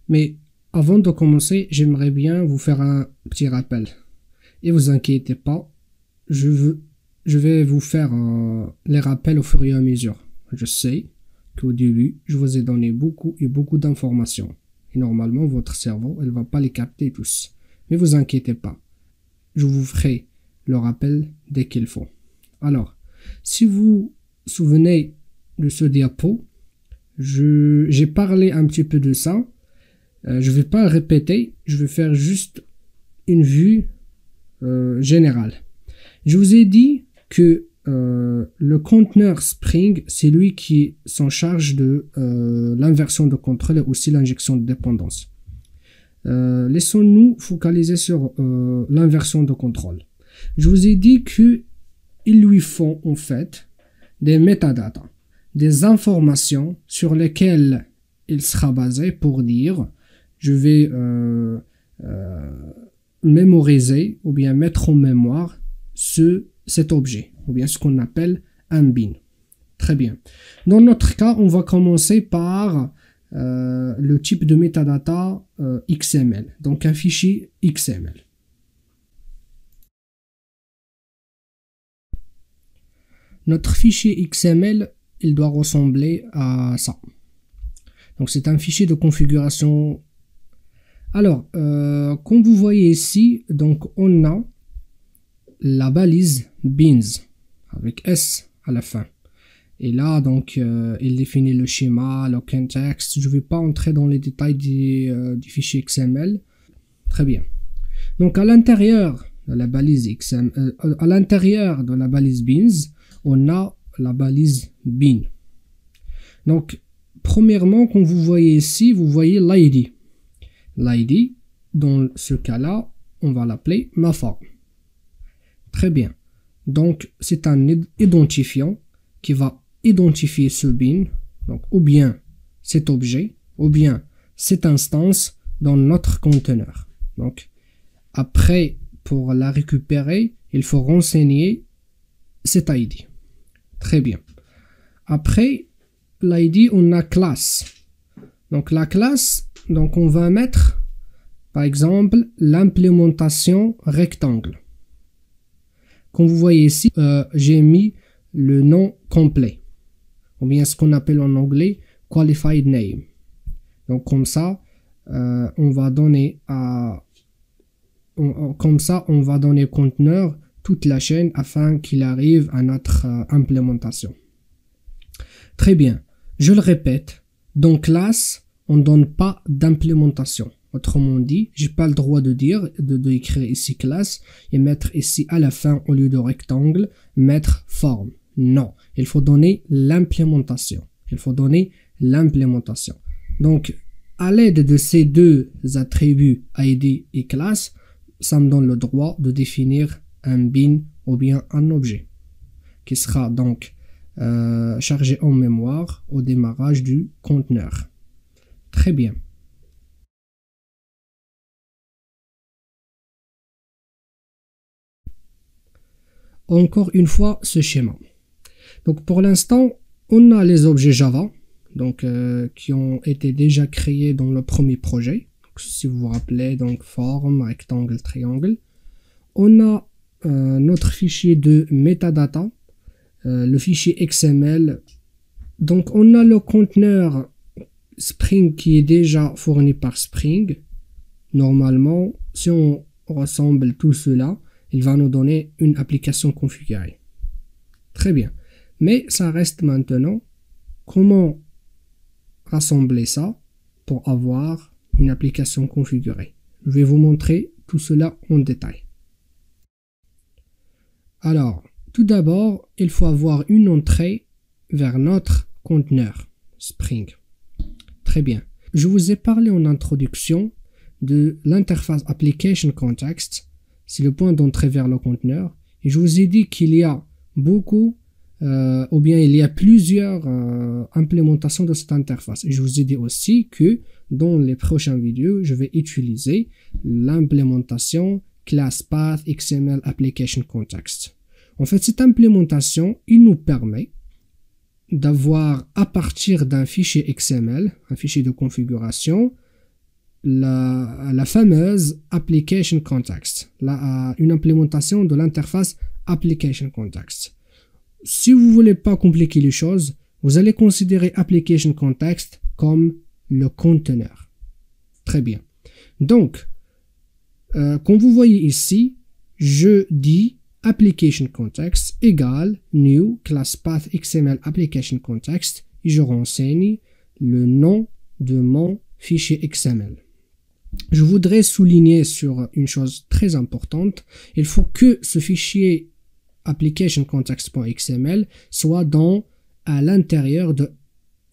Mais avant de commencer, j'aimerais bien vous faire un petit rappel. Et vous inquiétez pas, je vais vous faire les rappels au fur et à mesure. Je sais qu'au début, je vous ai donné beaucoup et beaucoup d'informations. Et normalement, votre cerveau, elle va pas les capter tous. Mais vous inquiétez pas, je vous ferai le rappel dès qu'il faut. Alors, si vous vous souvenez de ce diapo, j'ai parlé un petit peu de ça. Je vais pas le répéter, je vais faire juste une vue générale. Je vous ai dit que le conteneur Spring, c'est lui qui s'en charge de l'inversion de contrôle et aussi l'injection de dépendance. Laissons-nous focaliser sur l'inversion de contrôle. Je vous ai dit qu'ils lui font en fait des métadatas, des informations sur lesquelles il sera basé pour dire je vais mémoriser ou bien mettre en mémoire cet objet, ou bien ce qu'on appelle un bin. Très bien. Dans notre cas, on va commencer par le type de metadata XML, donc un fichier XML. Notre fichier XML, il doit ressembler à ça. Donc c'est un fichier de configuration. Alors, comme vous voyez ici, donc on a la balise beans avec S à la fin. Et là, donc, il définit le schéma, le context. Je ne vais pas entrer dans les détails du fichier XML. Très bien. Donc, à l'intérieur de la balise XML, à l'intérieur de la balise beans, on a la balise bin. Donc, premièrement, comme vous voyez ici, vous voyez l'ID. L'ID, dans ce cas-là, on va l'appeler ma forme. Très bien. Donc, c'est un identifiant qui va identifier ce bin, donc ou bien cet objet, ou bien cette instance dans notre conteneur. Donc, après, pour la récupérer, il faut renseigner cet ID. Très bien. Après l'ID, on a classe. Donc, la classe, donc on va mettre, par exemple, l'implémentation rectangle. Comme vous voyez ici, j'ai mis le nom complet, ou bien ce qu'on appelle en anglais qualified name. Donc comme ça, on va donner au conteneur toute la chaîne afin qu'il arrive à notre implémentation. Très bien. Je le répète, dans classe, on ne donne pas d'implémentation. Autrement dit, j'ai pas le droit de écrire ici classe et mettre ici à la fin au lieu de rectangle, mettre forme. Non, il faut donner l'implémentation. Il faut donner l'implémentation. Donc, à l'aide de ces deux attributs ID et classe, ça me donne le droit de définir un bin ou bien un objet qui sera donc chargé en mémoire au démarrage du conteneur. Très bien. Encore une fois, ce schéma. Donc pour l'instant, on a les objets Java, donc qui ont été déjà créés dans le premier projet. Donc, si vous vous rappelez, donc forme, rectangle, triangle. On a notre fichier de metadata, le fichier XML. Donc on a le conteneur Spring qui est déjà fourni par Spring. Normalement, si on rassemble tout cela, il va nous donner une application configurée. Très bien. Mais ça reste maintenant comment rassembler ça pour avoir une application configurée. Je vais vous montrer tout cela en détail. Alors, tout d'abord, il faut avoir une entrée vers notre conteneur Spring. Très bien. Je vous ai parlé en introduction de l'interface Application Context. C'est le point d'entrée vers le conteneur. Et je vous ai dit qu'il y a beaucoup, ou bien il y a plusieurs implémentations de cette interface. Et je vous ai dit aussi que dans les prochaines vidéos, je vais utiliser l'implémentation ClassPath XML Application Context. En fait, cette implémentation, il nous permet d'avoir à partir d'un fichier XML, un fichier de configuration, la fameuse application context, une implémentation de l'interface application context. Si vous voulez pas compliquer les choses, vous allez considérer application context comme le conteneur. Très bien. Donc, comme vous voyez ici, je dis application context égale new class path XML application context et je renseigne le nom de mon fichier XML. Je voudrais souligner sur une chose très importante. Il faut que ce fichier application context.xml soit à l'intérieur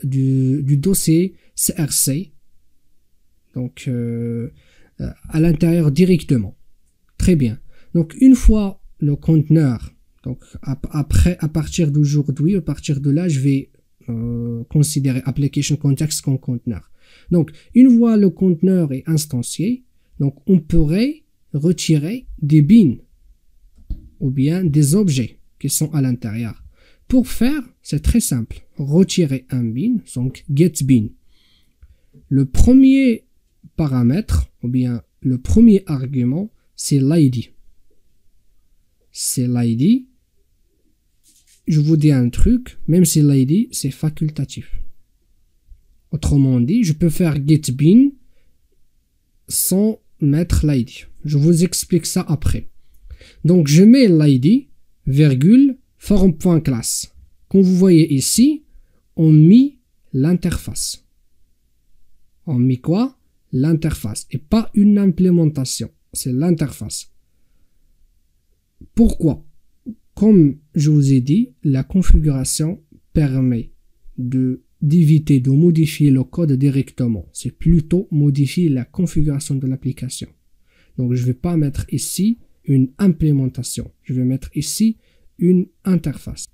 du dossier CRC. Donc, à l'intérieur directement. Très bien. Donc, une fois le conteneur, donc à partir d'aujourd'hui, à partir de là, je vais considérer application context comme conteneur. Donc, une fois le conteneur est instancié, donc on pourrait retirer des bins ou bien des objets qui sont à l'intérieur. Pour faire, c'est très simple. Retirer un bin, donc getBin. Le premier paramètre, ou bien le premier argument, c'est l'ID. C'est l'ID. Je vous dis un truc, même si l'ID, c'est facultatif. Autrement dit, je peux faire getBin sans mettre l'ID. Je vous explique ça après. Donc, je mets l'ID, virgule, form.class. Comme vous voyez ici, on met l'interface. On met quoi? L'interface. Et pas une implémentation. C'est l'interface. Pourquoi? Comme je vous ai dit, la configuration permet d'éviter de modifier le code directement. C'est plutôt modifier la configuration de l'application. Donc, je ne vais pas mettre ici une implémentation. Je vais mettre ici une interface.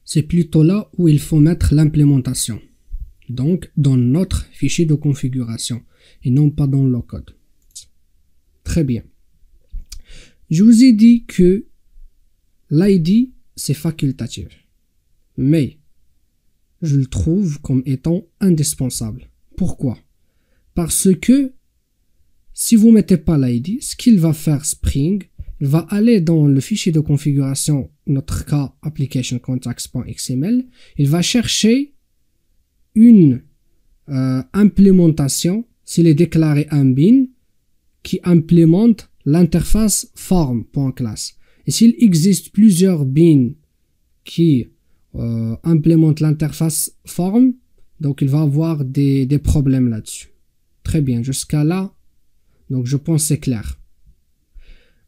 C'est plutôt là où il faut mettre l'implémentation. Donc, dans notre fichier de configuration et non pas dans le code. Très bien. Je vous ai dit que l'ID, c'est facultatif. Mais, je le trouve comme étant indispensable. Pourquoi? Parce que, si vous ne mettez pas l'ID, ce qu'il va faire Spring, il va aller dans le fichier de configuration, notre cas application context.xml, il va chercher une implémentation, s'il est déclaré un bin, qui implémente l'interface form.class. Et s'il existe plusieurs bins qui implémentent l'interface form, donc il va avoir des problèmes là-dessus. Très bien, jusqu'à là, donc je pense que c'est clair.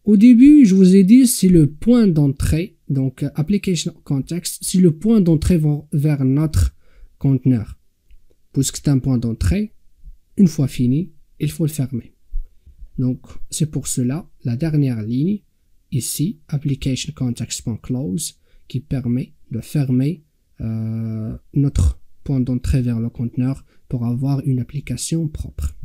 Au début, je vous ai dit, c'est le point d'entrée, donc application context, c'est le point d'entrée vers notre conteneur. Puisque c'est un point d'entrée, une fois fini, il faut le fermer. Donc, c'est pour cela, la dernière ligne, ici, application context.close, qui permet de fermer notre point d'entrée vers le conteneur pour avoir une application propre.